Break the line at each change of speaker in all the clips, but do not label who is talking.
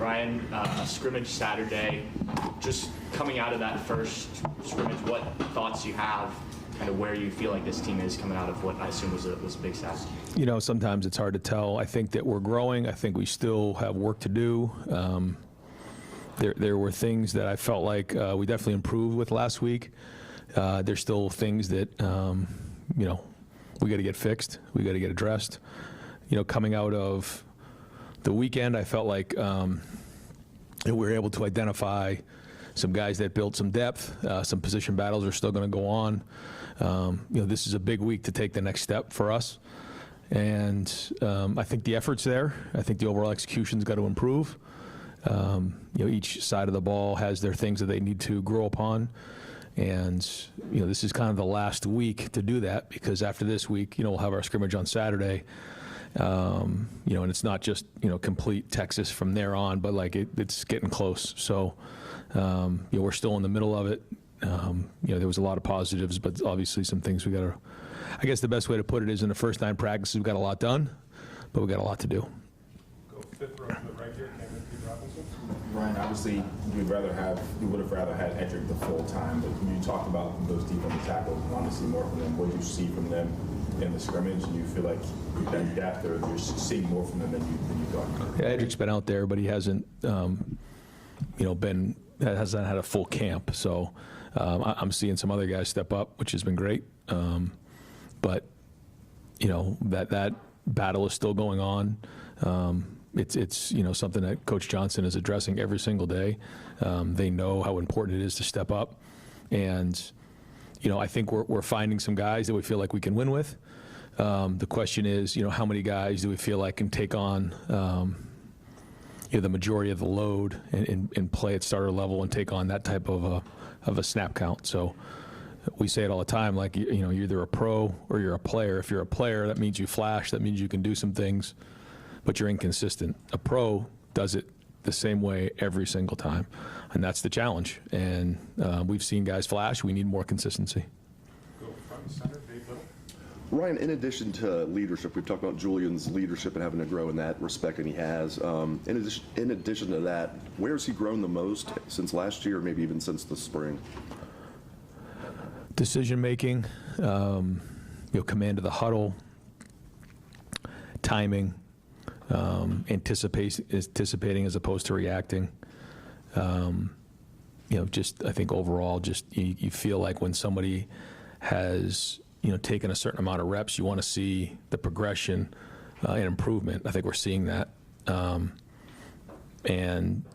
Ryan, scrimmage Saturday, just coming out of that first scrimmage, what thoughts you have, kind of where you feel like this team is coming out of what I assume was a big Saturday?
You know, sometimes it's hard to tell. I think that we're growing. I think we still have work to do. There were things that I felt like we definitely improved with last week. There's still things that, you know, we got to get fixed. We got to get addressed. You know, coming out of the weekend, I felt like we were able to identify some guys that built some depth. Some position battles are still going to go on. You know, this is a big week to take the next step for us. And I think the effort's there. I think the overall execution's got to improve. You know, each side of the ball has their things that they need to grow upon. And, you know, this is kind of the last week to do that, because after this week, you know, we'll have our scrimmage on Saturday. You know, and it's not just, you know, complete Texas from there on, but like it's getting close. So, you know, we're still in the middle of it. You know, there was a lot of positives, but obviously some things we got to, I guess the best way to put it is in the first 9 practices, we've got a lot done, but we've got a lot to do.
Go fifth row to the right here, Cameron P. Robinson.
Ryan, obviously, we would have rather had Edric the full time, but when you talked about those defensive tackles, you want to see more from them. What do you see from them in the scrimmage? Do you feel like that depth, or you're seeing more from them than you thought?
Yeah, Edric's been out there, but he hasn't, you know, hasn't had a full camp. So I'm seeing some other guys step up, which has been great. But you know, that battle is still going on. It's you know, something that Coach Johnson is addressing every single day. They know how important it is to step up, and you know, I think we're finding some guys that we feel like we can win with. The question is, you know, how many guys do we feel like can take on you know, the majority of the load and play at starter level and take on that type of a snap count. So we say it all the time, like, you know, you're either a pro or you're a player. If you're a player, that means you flash, that means you can do some things, but you're inconsistent. A pro does it the same way every single time, and that's the challenge. And we've seen guys flash. We need more consistency.
Go front and center, Dave Little.
Ryan, in addition to leadership, we've talked about Julian's leadership and having to grow in that respect, and he has. In addition to that, where has he grown the most since last year, or maybe even since the spring?
Decision making, you know, command of the huddle, timing, anticipating as opposed to reacting. You know, just I think overall, just you feel like when somebody has, you know, taken a certain amount of reps, you want to see the progression and improvement. I think we're seeing that. And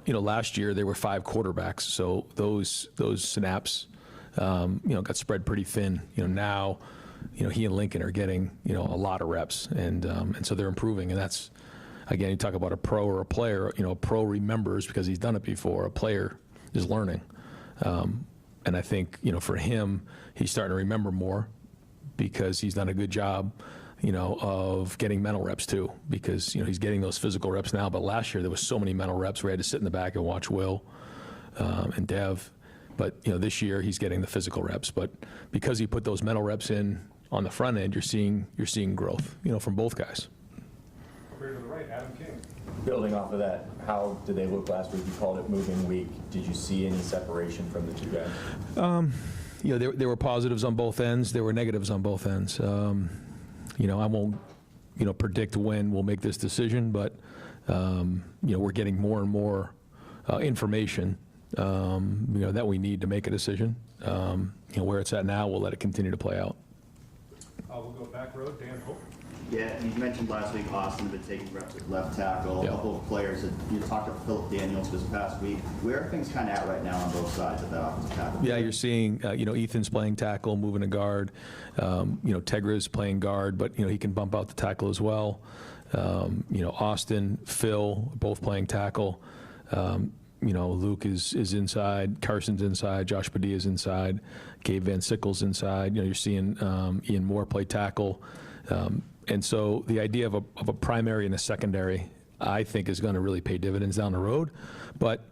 you know, last year there were 5 quarterbacks, so those snaps, you know, got spread pretty thin. You know, now, you know, he and Lincoln are getting, you know, a lot of reps, and so they're improving. And that's, again, you talk about a pro or a player. You know, a pro remembers because he's done it before. A player is learning, and I think, you know, for him, he's starting to remember more because he's done a good job, you know, of getting mental reps too. Because, you know, he's getting those physical reps now. But last year there was so many mental reps where he had to sit in the back and watch Will and Dev. But, you know, this year he's getting the physical reps. But because he put those mental reps in on the front end, you're seeing growth, you know, from both guys.
Over to the right, Adam King.
Building off of that, how did they look last week? You called it moving week. Did you see any separation from the two guys?
You know, there were positives on both ends. There were negatives on both ends. You know, I won't, you know, predict when we'll make this decision, but, you know, we're getting more and more information, you know, that we need to make a decision. You know, where it's at now, we'll let it continue to play out.
We'll go back row, Dan Hope.
Yeah, you mentioned last week Austin had been taking reps at left tackle.
Yeah.
A couple of players you talked to Philip Daniels this past week. Where are things kind of at right now on both sides of that offensive tackle?
Yeah, you're seeing, you know, Ethan's playing tackle, moving to guard. You know, Tegra's playing guard, but, you know, he can bump out the tackle as well. You know, Austin, Phil, both playing tackle. You know, Luke is inside, Carson's inside, Josh Padilla's inside, Gabe Van Sickle's inside. You know, you're seeing Ian Moore play tackle. And so the idea of a primary and a secondary, I think, is going to really pay dividends down the road. But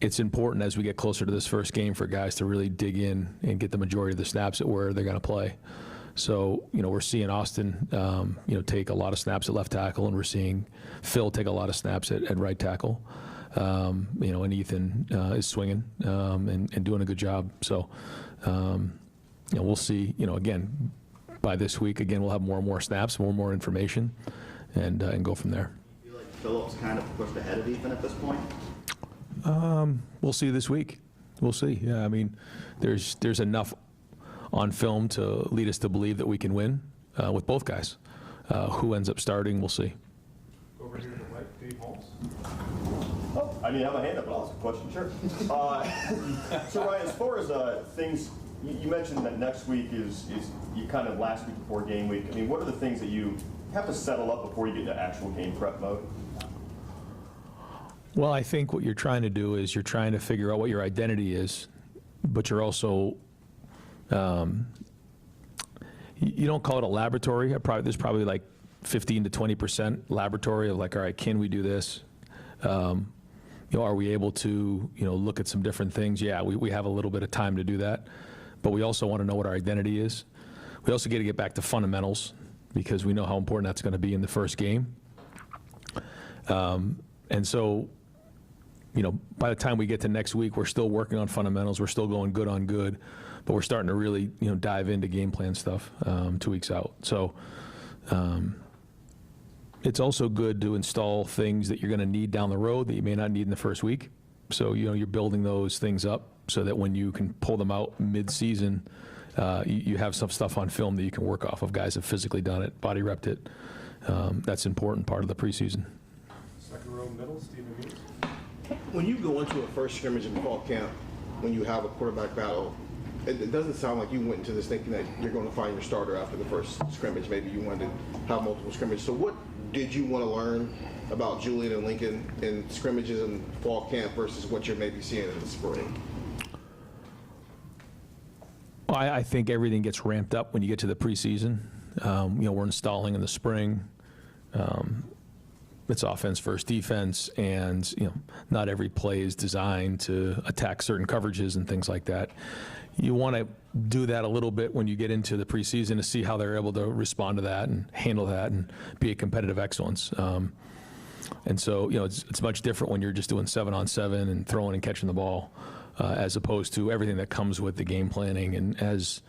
it's important as we get closer to this first game for guys to really dig in and get the majority of the snaps at where they're going to play. So, you know, we're seeing Austin, you know, take a lot of snaps at left tackle, and we're seeing Phil take a lot of snaps at right tackle. and Ethan is swinging and doing a good job. So, we'll see. Again, by this week, again, we'll have more and more snaps, more and more information, and go from there.
You feel like Phillips kind of pushed ahead of Ethan at this point?
We'll see this week. We'll see. Yeah, I mean, there's enough on film to lead us to believe that we can win with both guys. Who ends up starting, we'll see.
Over here to the right, Dave Holmes.
Oh, I didn't have my hand up, but I'll ask a question. Sure. So Ryan, as far as things, you mentioned that next week is you kind of last week before game week. I mean, what are the things that you have to settle up before you get into actual game prep mode?
Well, I think what you're trying to do is you're trying to figure out what your identity is, but you're also, you don't call it a laboratory. There's probably like 15 to 20% laboratory of like, all right, can we do this? Are we able to, look at some different things? Yeah, we have a little bit of time to do that, but we also want to know what our identity is. We also get to get back to fundamentals because we know how important that's going to be in the first game. And so, by the time we get to next week, we're still working on fundamentals. We're still going good on good, but we're starting to really, dive into game plan stuff 2 weeks out. So it's also good to install things that you're going to need down the road that you may not need in the first week. So, you're building those things up so that when you can pull them out mid-season, you have some stuff on film that you can work off of. Guys have physically done it, body repped it. That's an important part of the preseason.
Second row middle, Stephen Means.
When you go into a first scrimmage in fall camp, when you have a quarterback battle, it doesn't sound like you went into this thinking that you're going to find your starter after the first scrimmage. Maybe you wanted to have multiple scrimmages. So what did you want to learn about Julian and Lincoln in scrimmages in fall camp versus what you're maybe seeing in the spring?
Well, I think everything gets ramped up when you get to the preseason. We're installing in the spring. It's offense versus defense, and not every play is designed to attack certain coverages and things like that. You want to do that a little bit when you get into the preseason to see how they're able to respond to that and handle that and be a competitive excellence. And so, it's much different when you're just doing 7-on-7 and throwing and catching the ball, as opposed to everything that comes with the game planning. And as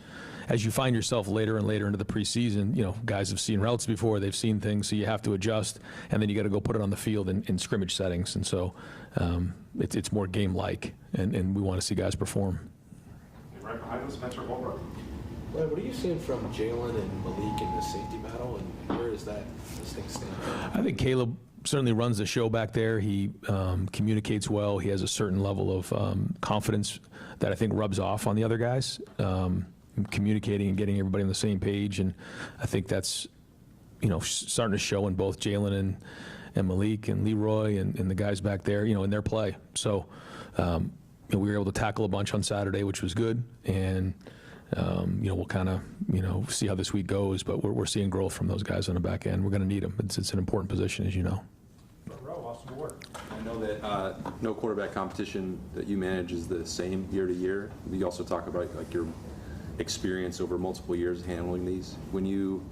you find yourself later and later into the preseason, guys have seen routes before, they've seen things, so you have to adjust, and then you got to go put it on the field in scrimmage settings. And so it's more game-like, and we want to see guys perform.
Right behind us, Spencer Holbrook.
Ryan, what are you seeing from Jalen and Malik in the safety battle, and where does this thing stand?
I think Caleb certainly runs the show back there. He communicates well. He has a certain level of confidence that I think rubs off on the other guys. Communicating and getting everybody on the same page, and I think that's starting to show in both Jalen and Malik and Leroy and the guys back there, in their play. So we were able to tackle a bunch on Saturday, which was good, and we'll kind of see how this week goes, but we're seeing growth from those guys on the back end. We're going to need them. It's an important position, as you know.
Front row, Austin Ward.
I know that no quarterback competition that you manage is the same year to year. You also talk about like your experience over multiple years handling these. When you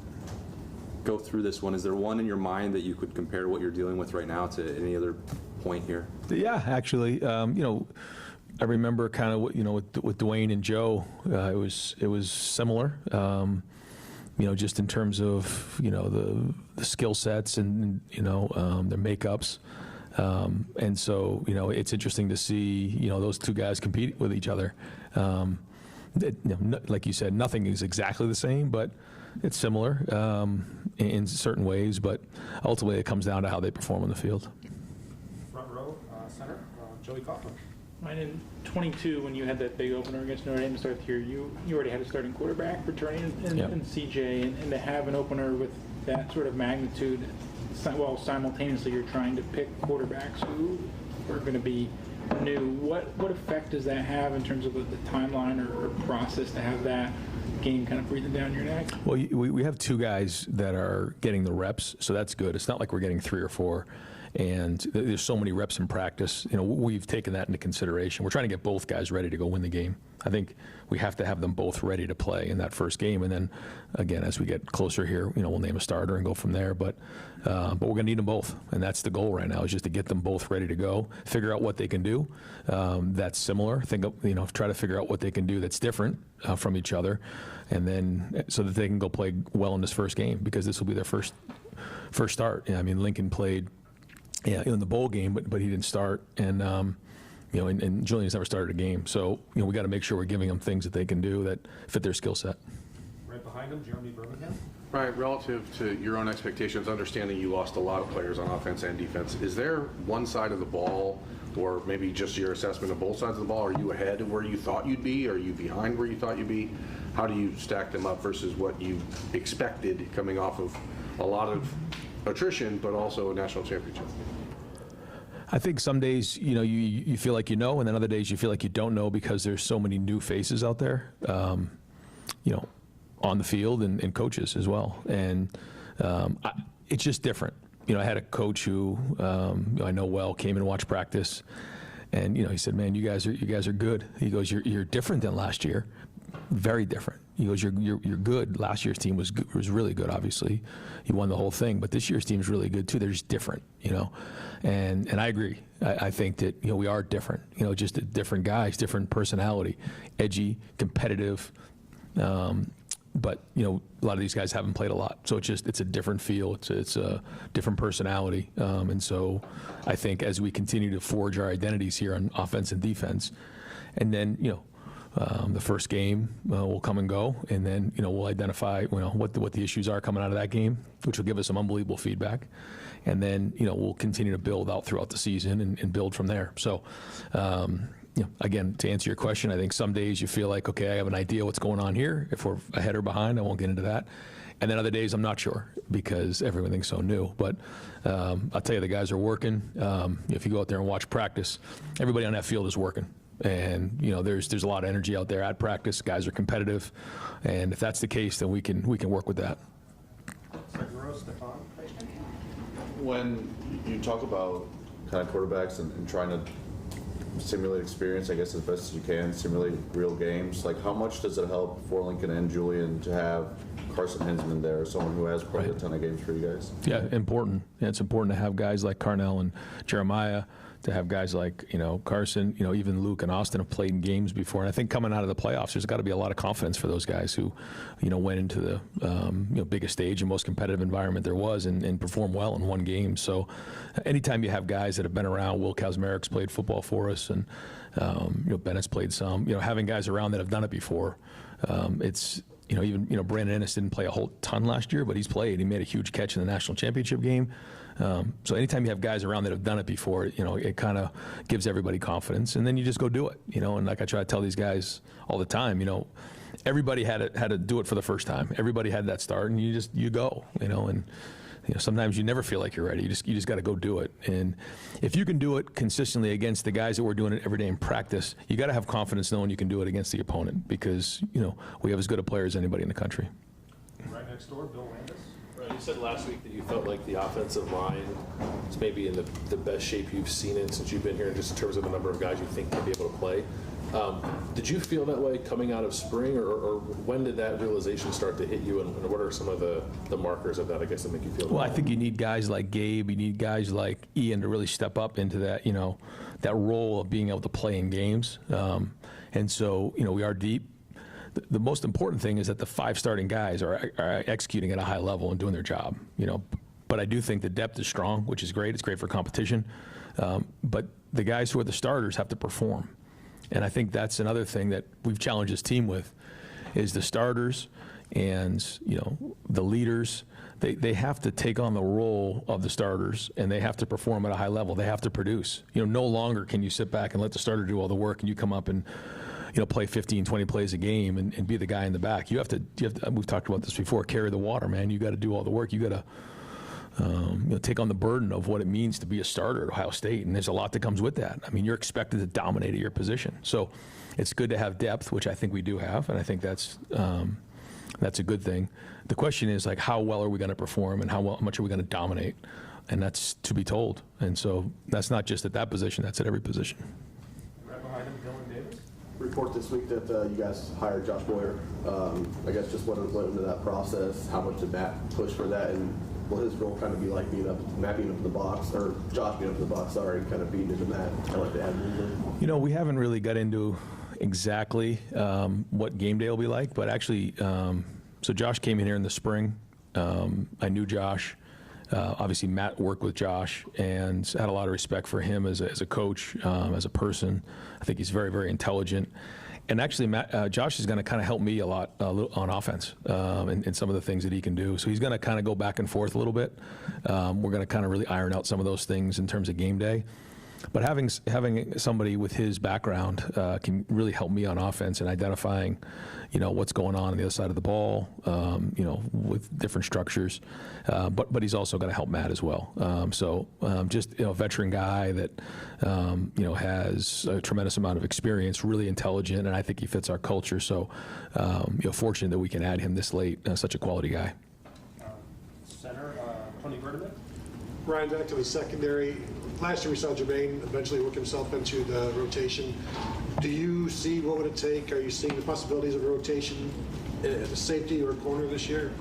go through this one, is there one in your mind that you could compare what you're dealing with right now to any other point here? Yeah, actually, I remember kind of with Dwayne and Joe, it was similar. Just in terms of the skill sets and their makeups. And so it's interesting to see those two guys compete with each other. Like you said, nothing is exactly the same, but it's similar in certain ways. But ultimately, it comes down to how they perform on the field.
Front row, center, Joey Kaufman.
Mine in 22, when you had that big opener against Notre Dame to start the year, you already had a starting quarterback returning in CJ, and to have an opener with that sort of magnitude, while simultaneously you're trying to pick quarterbacks who are going to be new. What effect does that have in terms of the timeline or process to have that game kind of breathing down your neck? Well, we have two guys that are getting the reps, so that's good. It's not like we're getting 3 or 4.
And there's so many reps in practice. You know, we've taken that into consideration. We're trying to get both guys ready to go win the game. I think we have to have them both ready to play in that first game. And then, again, as we get closer here, you know, we'll name a starter and go from there. But we're going to need them both. And that's the goal right now, is just to get them both ready to go, figure out what they can do that's similar. Try to figure out what they can do that's different from each other. And then so that they can go play well in this first game, because this will be their first start. I mean, Lincoln played in the bowl game, but he didn't start. And and Julian's never started a game. So, we got to make sure we're giving them things that they can do that fit their skill set.
Right behind him, Jeremy Birmingham.
Right, relative to your own expectations, understanding you lost a lot of players on offense and defense, is there one side of the ball, or maybe just your assessment of both sides of the ball? Are you ahead of where you thought you'd be? Are you behind where you thought you'd be? How do you stack them up versus what you expected coming off of a lot of attrition, but also a national championship?
I think some days, you feel like and then other days you feel like you don't know, because there's so many new faces out there, on the field and coaches as well. And it's just different. I had a coach who I know well, came and watched practice, and he said, "Man, you guys are good." He goes, "You're different than last year, very different." He goes, "You're good. Last year's team was really good. Obviously, you won the whole thing, but this year's team's really good too. They're just different, And I agree. I think that we are different. Just different guys, different personality, edgy, competitive. But a lot of these guys haven't played a lot, so it's a different feel. It's a different personality, and so I think as we continue to forge our identities here on offense and defense, and then the first game will come and go, and then we'll identify what the issues are coming out of that game, which will give us some unbelievable feedback, and then we'll continue to build out throughout the season and build from there. So. Again, to answer your question, I think some days you feel like, okay, I have an idea what's going on here. If we're ahead or behind, I won't get into that. And then other days I'm not sure, because everything's so new. But I'll tell you, the guys are working. If you go out there and watch practice, everybody on that field is working. And there's a lot of energy out there at practice. Guys are competitive, and if that's the case, then we can work with that.
Second row, Stefan.
When you talk about kind of quarterbacks and trying to simulate experience, I guess, as best as you can, simulate real games, like how much does it help for Lincoln and Julian to have Carson Hinsman there, someone who has played a ton of games for you guys? Yeah, important. Yeah, it's important to have guys like Carnell and Jeremiah, to have guys like Carson, even Luke and Austin have played in games before. And I think coming out of the playoffs, there's got to be a lot of confidence for those guys who went into the biggest stage and most competitive environment there was, and performed well in one game. So anytime you have guys that have been around, Will Kazmarek's played football for us, and Bennett's played some, having guys around that have done it before, it's even Brandon Ennis didn't play a whole ton last year, but he's played. He made a huge catch in the national championship game. So anytime you have guys around that have done it before, it kind of gives everybody confidence, and then you just go do it. And like I try to tell these guys all the time, everybody had to do it for the first time. Everybody had that start, and you go. And sometimes you never feel like you're ready. You just got to go do it. And if you can do it consistently against the guys that were doing it every day in practice, you got to have confidence knowing you can do it against the opponent, because we have as good a player as anybody in the country.
Right next door, Bill Landis.
Right, you said last week that you felt like the offensive line is maybe in the best shape you've seen it since you've been here, just in terms of the number of guys you think can be able to play. Did you feel that way coming out of spring, or when did that realization start to hit you, and what are some of the markers of that, I guess, that make you feel that way?
I think you need guys like Gabe, you need guys like Ian to really step up into that, that role of being able to play in games. And so, we are deep. The most important thing is that the 5 starting guys are executing at a high level and doing their job, But I do think the depth is strong, which is great. It's great for competition. But the guys who are the starters have to perform. And I think that's another thing that we've challenged this team with, is the starters and, the leaders. They have to take on the role of the starters, and they have to perform at a high level. They have to produce. No longer can you sit back and let the starter do all the work, and you come up and play 15, 20 plays a game and be the guy in the back. You have to, we've talked about this before, carry the water, man. You got to do all the work. You got to take on the burden of what it means to be a starter at Ohio State, and there's a lot that comes with that. I mean, you're expected to dominate at your position. So it's good to have depth, which I think we do have, and I think that's a good thing. The question is, like, how well are we going to perform, and how much are we going to dominate? and that's to be told. And so that's not just at that position, that's at every position.
Right behind him, Dylan Davis.
Report this week that you guys hired Josh Boyer. I guess just what went into that process, how much did Matt push for that, and will his role kind of be like Matt being up in the box, or Josh being up in the box, sorry, kind of beating into Matt, kind of like the admin?
You know, we haven't really got into exactly what game day will be like, but actually, so Josh came in here in the spring. I knew Josh. Obviously, Matt worked with Josh and had a lot of respect for him as a coach, as a person. I think he's very, very intelligent. And actually, Josh is going to kind of help me a lot on offense in some of the things that he can do. So he's going to kind of go back and forth a little bit. We're going to kind of really iron out some of those things in terms of game day. But having somebody with his background can really help me on offense and identifying, what's going on the other side of the ball, with different structures. But he's also going to help Matt as well. Just a veteran guy that has a tremendous amount of experience, really intelligent, and I think he fits our culture. So fortunate that we can add him this late. Such a quality guy.
Center, Tony Burdett.
Ryan, back to the secondary. Last year we saw Jermaine eventually work himself into the rotation. Do you see what would it take? Are you seeing the possibilities of rotation at a safety or a corner this year?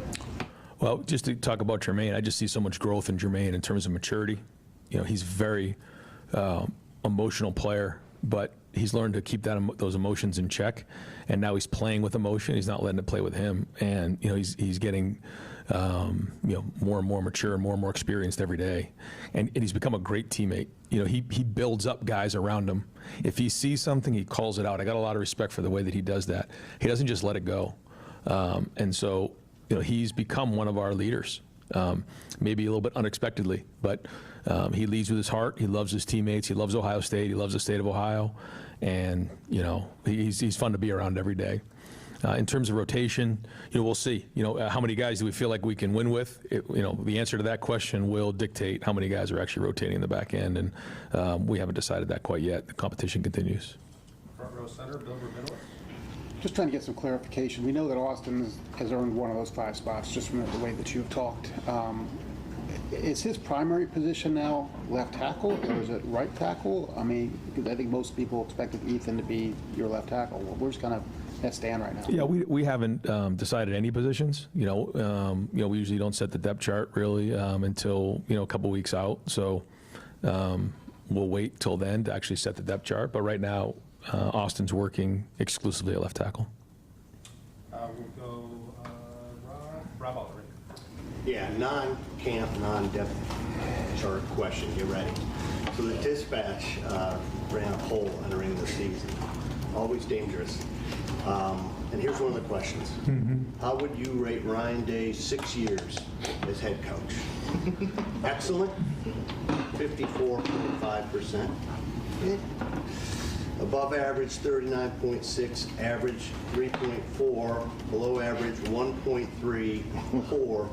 Well, just to talk about Jermaine, I just see so much growth in Jermaine in terms of maturity. He's a very emotional player, but he's learned to keep those emotions in check, and now he's playing with emotion. He's not letting it play with him, and he's getting more and more mature and more experienced every day, and he's become a great teammate. He builds up guys around him. If he sees something, he calls it out. I got a lot of respect for the way that he does that. He doesn't just let it go, and so he's become one of our leaders. Maybe a little bit unexpectedly, but he leads with his heart. He loves his teammates. He loves Ohio State. He loves the state of Ohio, and he's fun to be around every day. In terms of rotation, we'll see. How many guys do we feel like we can win with? The answer to that question will dictate how many guys are actually rotating in the back end, and we haven't decided that quite yet. The competition continues.
Front row center, Bill Rabinowitz.
Just trying to get some clarification. We know that Austin has earned one of those 5 spots just from the way that you've talked. Is his primary position now left tackle, or is it right tackle? I mean, because I think most people expected Ethan to be your left tackle. Where's kind of that stand right now?
Yeah, we haven't decided any positions. We usually don't set the depth chart really until a couple weeks out. So we'll wait till then to actually set the depth chart. But right now, Austin's working exclusively at left tackle.
We'll go Rob Oliver.
Yeah, non-camp, non-depth chart question. Get ready. So the Dispatch ran a poll entering the season. Always dangerous. And here's one of the questions. How would you rate Ryan Day's 6 years as head coach? Excellent, 54.5%. Above average, 39.6. Average, 3.4. Below average, 1.3. Poor,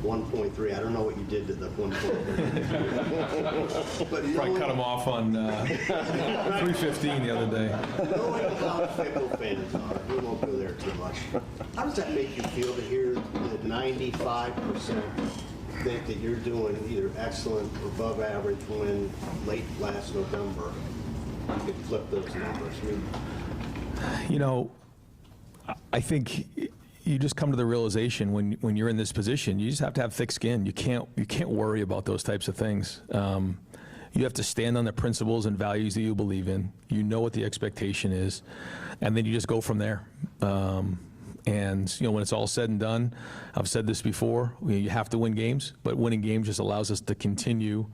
1.3. I don't know what you did to the 1.3. But
Probably cut him off on 315 the other day.
Knowing how fickle fans are, we won't go there too much. How does that make you feel to hear that 95% think that you're doing either excellent or above average when late last November you could flip those numbers?
I think you just come to the realization when you're in this position, you just have to have thick skin. You can't worry about those types of things. You have to stand on the principles and values that you believe in. You know what the expectation is, and then you just go from there. And when it's all said and done, I've said this before, you have to win games, but winning games just allows us to continue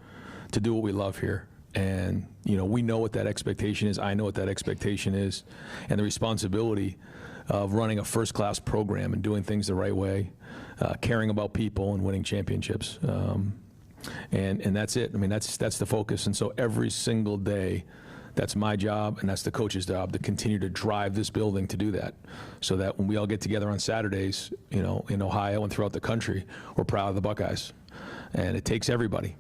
to do what we love here. And we know what that expectation is. I know what that expectation is, and the responsibility of running a first-class program and doing things the right way, caring about people and winning championships. And that's it. I mean, that's the focus. And so every single day, that's my job and that's the coach's job to continue to drive this building to do that, so that when we all get together on Saturdays, in Ohio and throughout the country, we're proud of the Buckeyes. And it takes everybody.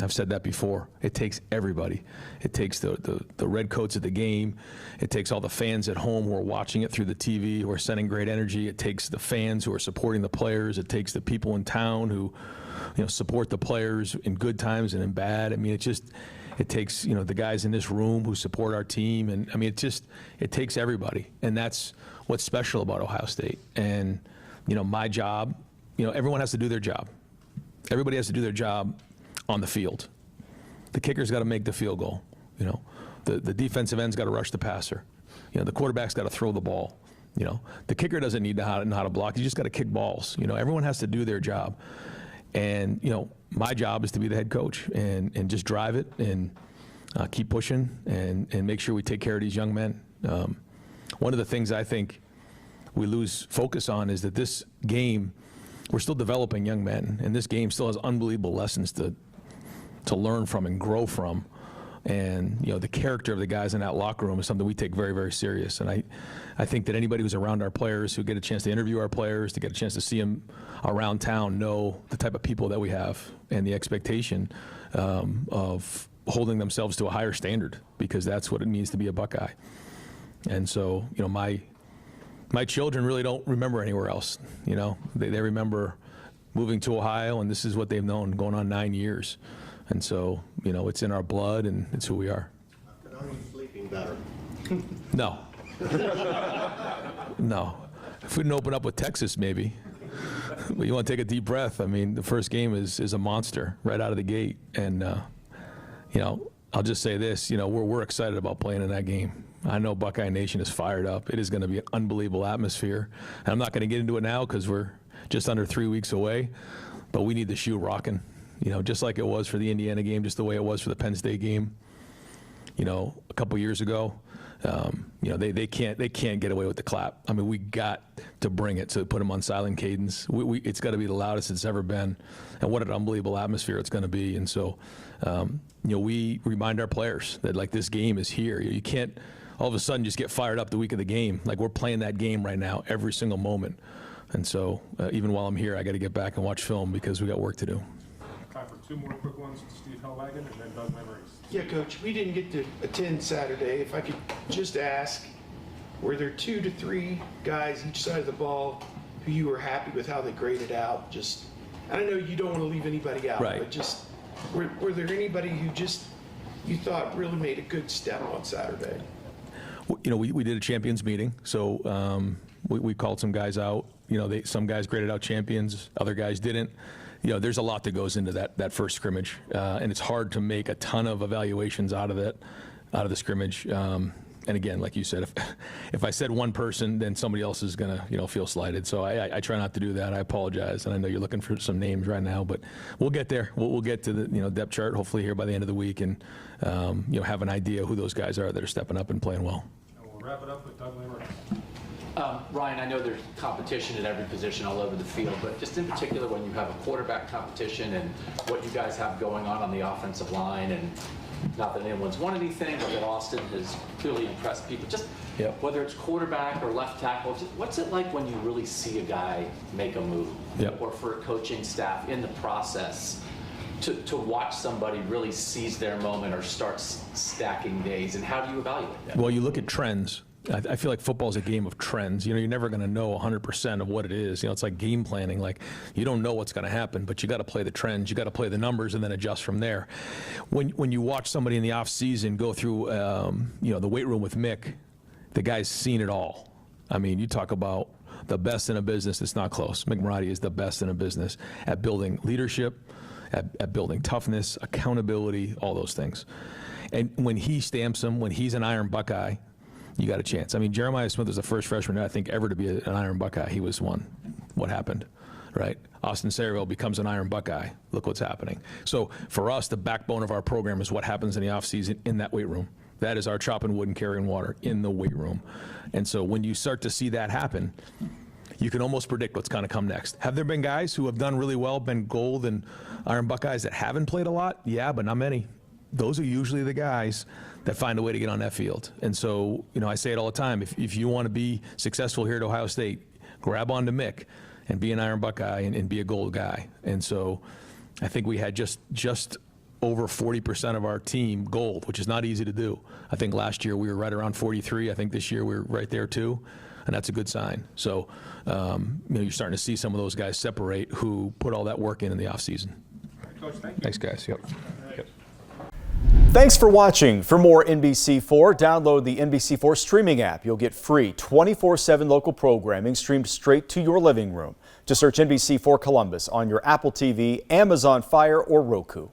I've said that before. It takes everybody. It takes the red coats at the game. It takes all the fans at home who are watching it through the TV, who are sending great energy. It takes the fans who are supporting the players. It takes the people in town who, support the players in good times and in bad. I mean, it takes, the guys in this room who support our team. And I mean, it takes everybody. And that's what's special about Ohio State. And, my job, everyone has to do their job. Everybody has to do their job on the field. The kicker's got to make the field goal. The defensive end's got to rush the passer. The quarterback's got to throw the ball. The kicker doesn't need to know how to block. You just got to kick balls. Everyone has to do their job. And, my job is to be the head coach and just drive it and keep pushing and make sure we take care of these young men. One of the things I think we lose focus on is that this game, we're still developing young men, and this game still has unbelievable lessons to learn from and grow from. And, the character of the guys in that locker room is something we take very, very serious. And I think that anybody who's around our players, who get a chance to interview our players, to get a chance to see them around town, know the type of people that we have and the expectation of holding themselves to a higher standard, because that's what it means to be a Buckeye. And so, my children really don't remember anywhere else. They remember moving to Ohio, and this is what they've known going on 9 years. And so, it's in our blood, and it's who we are.
But are you sleeping better?
No. No. If we didn't open up with Texas, maybe. But you want to take a deep breath. I mean, the first game is a monster right out of the gate. And, I'll just say this, we're excited about playing in that game. I know Buckeye Nation is fired up. It is going to be an unbelievable atmosphere. And I'm not going to get into it now because we're just under 3 weeks away, but we need the shoe rocking. Just like it was for the Indiana game, just the way it was for the Penn State game, a couple years ago. They can't get away with the clap. I mean, we got to bring it to put them on silent cadence. It's got to be the loudest it's ever been, and what an unbelievable atmosphere it's going to be. And so, we remind our players that, like, this game is here. You can't all of a sudden just get fired up the week of the game. Like, we're playing that game right now, every single moment. And so, even while I'm here, I got to get back and watch film because we got work to do.
Time for two more quick ones. Steve Hellwagon and then Doug Memories.
Yeah, Coach, we didn't get to attend Saturday. If I could just ask, were there 2 to 3 guys each side of the ball who you were happy with how they graded out? Just, I don't know, you don't want to leave anybody out,
right,
but just, were there anybody who just, you thought really made a good step on Saturday?
We did a champions meeting, so we called some guys out. Some guys graded out champions, other guys didn't. There's a lot that goes into that first scrimmage, and it's hard to make a ton of evaluations out of the scrimmage. And again, like you said, if I said one person, then somebody else is gonna feel slighted. So I try not to do that. I apologize, and I know you're looking for some names right now, but we'll get there. We'll get to the depth chart hopefully here by the end of the week, and have an idea who those guys are that are stepping up and playing well.
And we'll wrap it up with Doug Memories.
Ryan, I know there's competition at every position all over the field, but just in particular when you have a quarterback competition and what you guys have going on the offensive line, and not that anyone's won anything, but that Austin has clearly impressed people. Just whether it's quarterback or left tackle, what's it like when you really see a guy make a move, or for a coaching staff in the process to watch somebody really seize their moment or start stacking days, and how do you evaluate that?
Well, you look at trends. I feel like football is a game of trends. You're never going to know 100% of what it is. It's like game planning. Like, you don't know what's going to happen, but you got to play the trends. You got to play the numbers and then adjust from there. When you watch somebody in the off season go through, the weight room with Mick, the guy's seen it all. I mean, you talk about the best in a business. It's not close. Mick Marotti is the best in a business at building leadership, at building toughness, accountability, all those things. And when he stamps them, when he's an Iron Buckeye, you got a chance. I mean, Jeremiah Smith was the first freshman, I think, ever to be an Iron Buckeye. He was one. What happened, right? Austin Saraville becomes an Iron Buckeye. Look what's happening. So for us, the backbone of our program is what happens in the offseason in that weight room. That is our chopping wood and carrying water in the weight room. And so when you start to see that happen, you can almost predict what's going to come next. Have there been guys who have done really well, been gold and Iron Buckeyes that haven't played a lot? Yeah, but not many. Those are usually the guys that find a way to get on that field. And so, I say it all the time, if you want to be successful here at Ohio State, grab onto Mick and be an Iron Buckeye and be a gold guy. And so I think we had just over 40% of our team gold, which is not easy to do. I think last year we were right around 43. I think this year we're right there too, and that's a good sign. So, you're starting to see some of those guys separate who put all that work in the offseason.
Coach, thank you.
Thanks, guys. Yep.
Thanks for watching. For more NBC4, download the NBC4 streaming app. You'll get free 24/7 local programming streamed straight to your living room. Just search NBC4 Columbus on your Apple TV, Amazon Fire, or Roku.